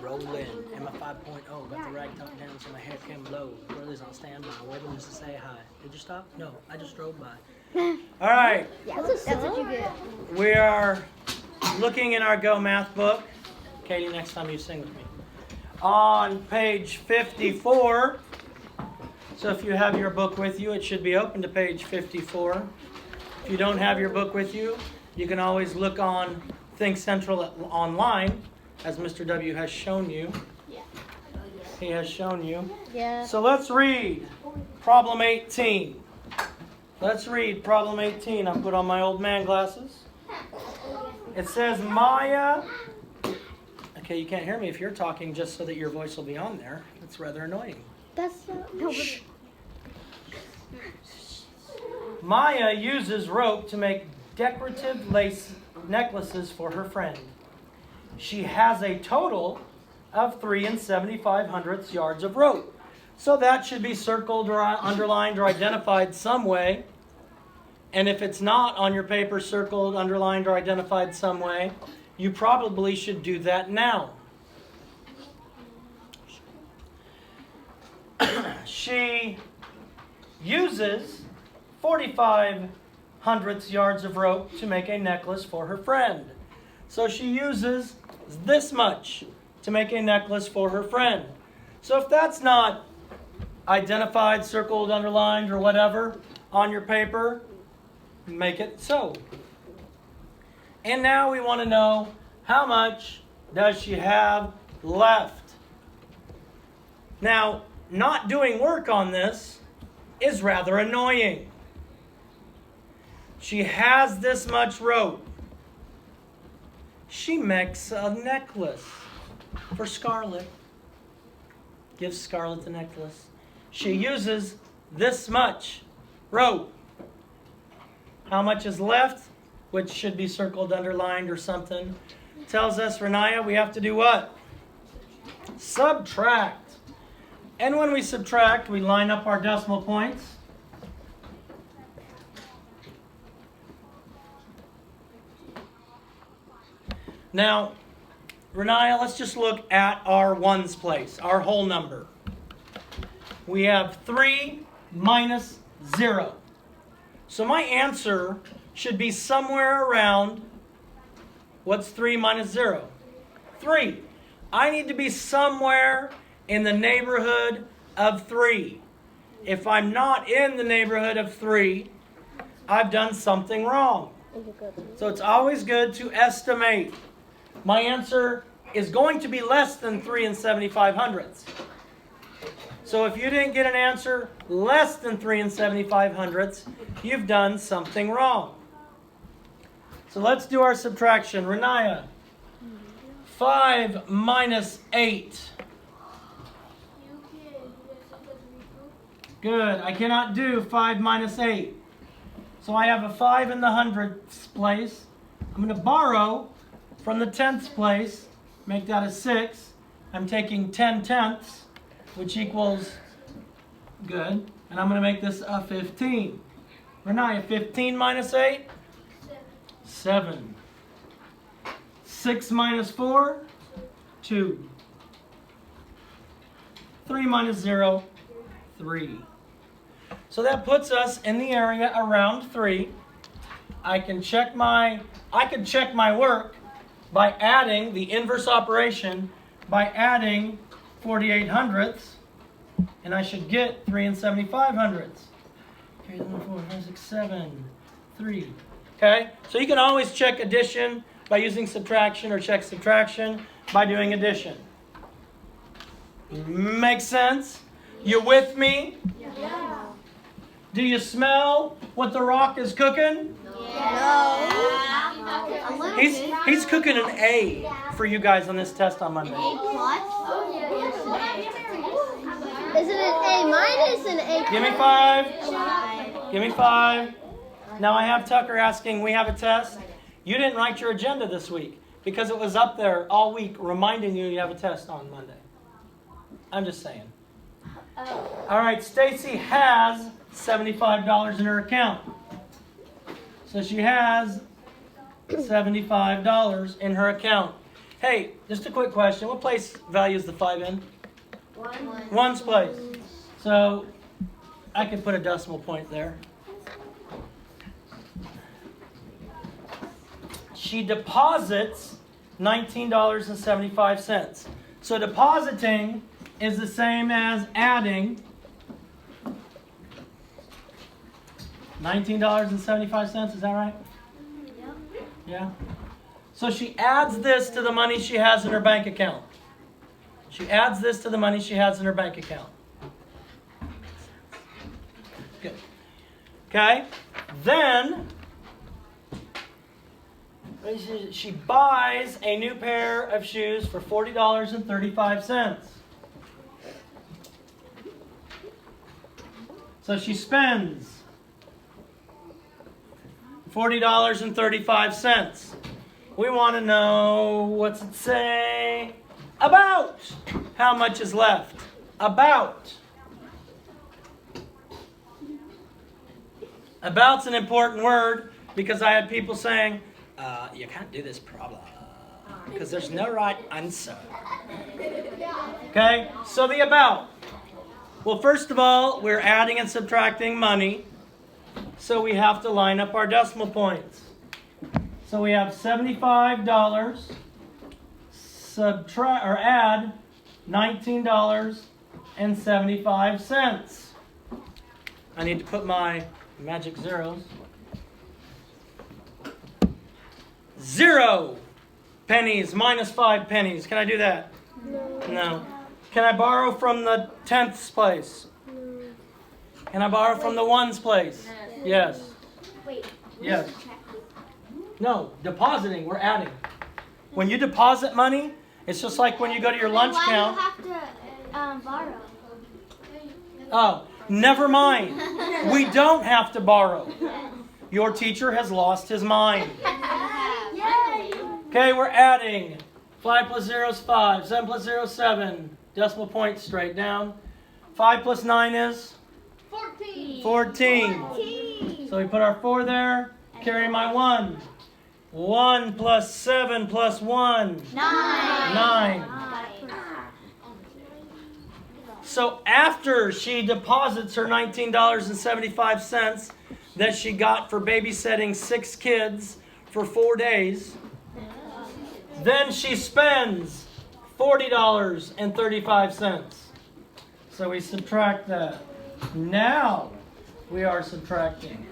rolling. Am I 5.0? Got the rag top down so my hair can blow. Brothers on standby, waiting just to say hi. Did you stop? No, I just drove by. All right. Yeah, that's what you get. We are looking in our Go Math book. Katie, next time you sing with me. On page 54. So if you have your book with you, it should be open to page 54. If you don't have your book with you, you can always look on Think Central online, as Mr. W has shown you. Yeah. He has shown you. Yeah. So let's read problem 18. Let's read problem 18. I'll put on my old man glasses. It says Maya. Okay, you can't hear me if you're talking just so that your voice will be on there. It's rather annoying. That's no. Shh. Maya uses rope to make decorative lace necklaces for her friend. She has a total of 3 7/75 yards of rope. So that should be circled or underlined or identified some way. And if it's not on your paper circled, underlined, or identified some way, you probably should do that now. She uses 45 yards of rope to make a necklace for her friend. So she uses this much to make a necklace for her friend. So if that's not identified, circled, underlined, or whatever on your paper, make it so. And now we want to know, how much does she have left? Now, not doing work on this is rather annoying. She has this much rope. She makes a necklace for Scarlett. Gives Scarlett the necklace. She uses this much rope. How much is left? Which should be circled, underlined, or something. Tells us, Renaya, we have to do what? Subtract. And when we subtract, we line up our decimal points. Now, Renaya, let's just look at our ones place, our whole number. We have 3 minus 0. So my answer should be somewhere around, what's 3 minus 0? 3. I need to be somewhere in the neighborhood of 3. If I'm not in the neighborhood of 3, I've done something wrong. So it's always good to estimate. My answer is going to be less than 3 7/75. So if you didn't get an answer less than 3 7/75, you've done something wrong. So let's do our subtraction. Renaya, 5 minus 8. Good. I cannot do 5 minus 8. So I have a 5 in the hundredths place. I'm going to borrow from the tenths place, make that a 6. I'm taking 10 tenths, which equals, good, and I'm going to make this a 15. Renaya, 15 minus 8? 7. 6 minus 4? 2. 3 minus 0? 3. So that puts us in the area around 3. I can check my work by adding the inverse operation, by adding 48 and I should get 3 7/75. 3, 4, 5, 6, 7, 3. Okay? So you can always check addition by using subtraction, or check subtraction by doing addition. Make sense? You with me? Yeah. Do you smell what the rock is cooking? No. He's cooking an A for you guys on this test on Monday. Is it an A minus and A? Give me 5. Give me 5. Now I have Tucker asking, we have a test. You didn't write your agenda this week because it was up there all week reminding you have a test on Monday. I'm just saying. All right, Stacy has $75 in her account. So she has $75 in her account. Hey, just a quick question. What place value is the 5 in? One. Ones place. So I could put a decimal point there. She deposits $19.75. So depositing is the same as adding $19.75. Is that right? Yep. Yeah. So she adds this to the money she has in her bank account. She adds this to the money she has in her bank account. Good. Okay. Then she buys a new pair of shoes for $40.35. So she spends $40.35. We want to know, what's it say? About how much is left. About. About's an important word because I had people saying, you can't do this problem because there's no right answer. Okay, so the about. Well, first of all, we're adding and subtracting money, so we have to line up our decimal points. So we have $75 subtract or add $19.75. I need to put my magic zeros. 0 pennies minus 5 pennies. Can I do that? No. Can I borrow from the tenths place? Can I borrow from the ones place? Yes. Wait. Yes. No, depositing, we're adding. When you deposit money, it's just like when you go to your lunch count. Why do you have to borrow? Oh, never mind. We don't have to borrow. Your teacher has lost his mind. Yay! Okay, we're adding. 5 plus 0 is 5. 7 plus 0 is 7. Decimal point straight down. 5 plus 9 is? 14. 14. So we put our 4 there. Carry my 1. 1 plus 7 plus 1. 9. So after she deposits her $19.75 that she got for babysitting 6 kids for 4 days, then she spends $40.35. So we subtract that. Now we are subtracting.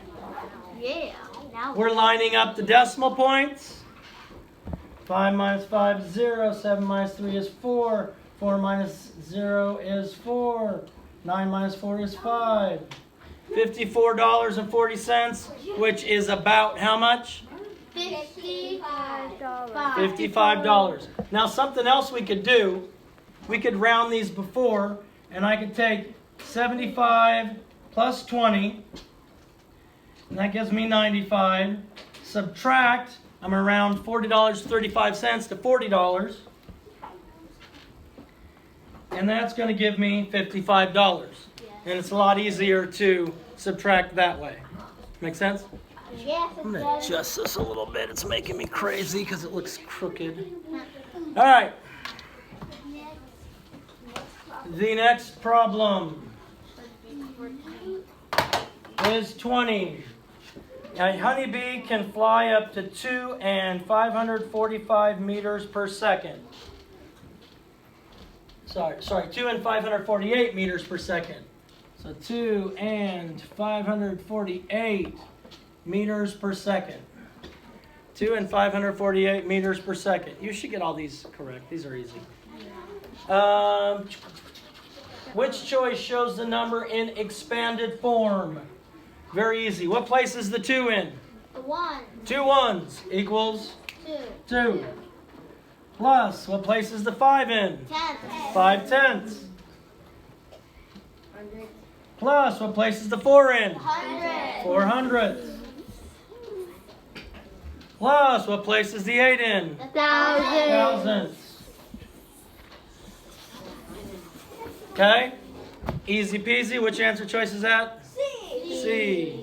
Yeah. Now We're lining up the decimal points. 5 minus 5 is 0. 7 minus 3 is 4. 4 minus 0 is 4. 9 minus 4 is 5. $54.40, which is about how much? $55. $55. Now something else we could do, we could round these before, and I could take 75 plus 20, and that gives me 95. Subtract, I'm around $40.35 to $40, and that's going to give me $55. And it's a lot easier to subtract that way. Make sense? Yes, I'm going to it adjust this a little bit. It's making me crazy because it looks crooked. All right. The next problem is 20. A honeybee can fly up to 2 and 545 meters per second. Sorry, 2 and 548 meters per second. So 2 and 548 meters per second. 2 and 548 meters per second. You should get all these correct. These are easy. Which choice shows the number in expanded form? Very easy. What place is the 2 in? The 1. 2 ones equals 2. 2. Plus, what place is the 5 in? 10. 5 tenths. Plus, what place is the 4 in? 100. 4 hundredths. Plus, what place is the 8 in? 1,000. Thousandths. Okay? Easy peasy. Which answer choice is that? C. C.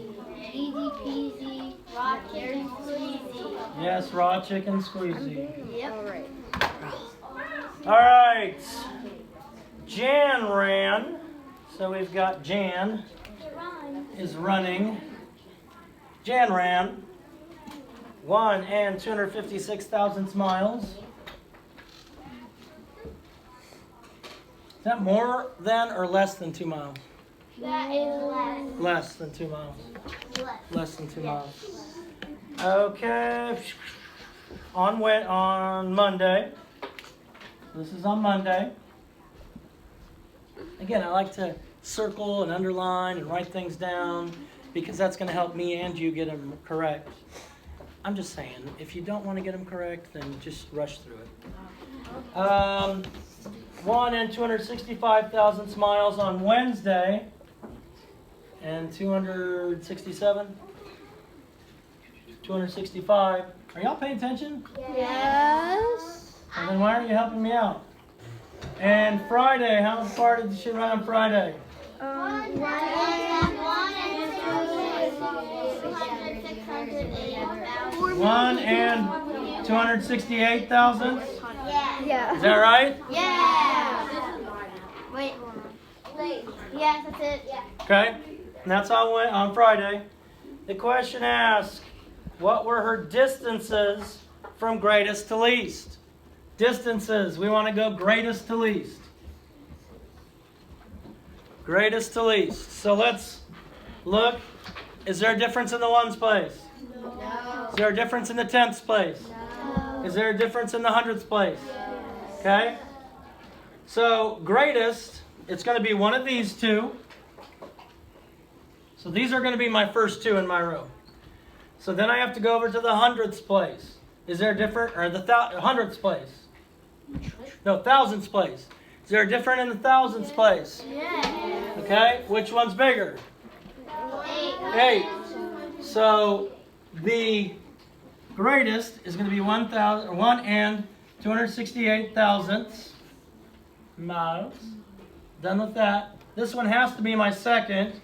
Easy peasy. Rock, squeezy. Yes, raw chicken squeezy. Yep. All right. All right. Jan ran. So we've got Jan is running. Jan ran 1 and 256,000 miles. Is that more than or less than 2 miles? That is less. Less than 2 miles. Less. Less than 2 miles. Okay. On Monday. This is on Monday. Again, I like to circle and underline and write things down because that's going to help me and you get them correct. I'm just saying, if you don't want to get them correct, then just rush through it. 1 and 265,000 miles on Wednesday. And 267? 265. Are y'all paying attention? Yes. And then why aren't you helping me out? And Friday, how far did she run on Friday? 1 and 268,000? Yeah. Is that right? Yeah. Wait. Yes, that's it. Yeah. Okay. And that's on Friday. The question asks, what were her distances from greatest to least? Distances. We want to go greatest to least. Greatest to least. So let's look. Is there a difference in the ones place? No. Is there a difference in the tenths place? No. Is there a difference in the hundredths place? Okay. So greatest, it's going to be one of these two. So these are going to be my first two in my row. So then I have to go over to the hundredths place. Is there a different, or the hundredths place? No, thousandths place. Is there a different in the thousandths place? Yeah. Okay, which one's bigger? 8. So the greatest is going to be 1 and 268 thousandths miles. Done with that. This one has to be my second.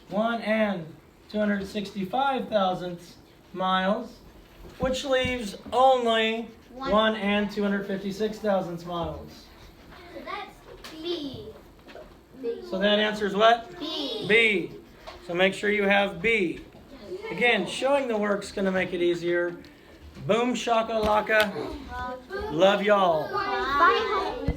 1 and 265 thousandths miles, which leaves only 1 and 256 thousandths miles. So that's B. So that answers what? B. B. So make sure you have B. Again, showing the work's going to make it easier. Boom shakalaka. Love y'all. Bye.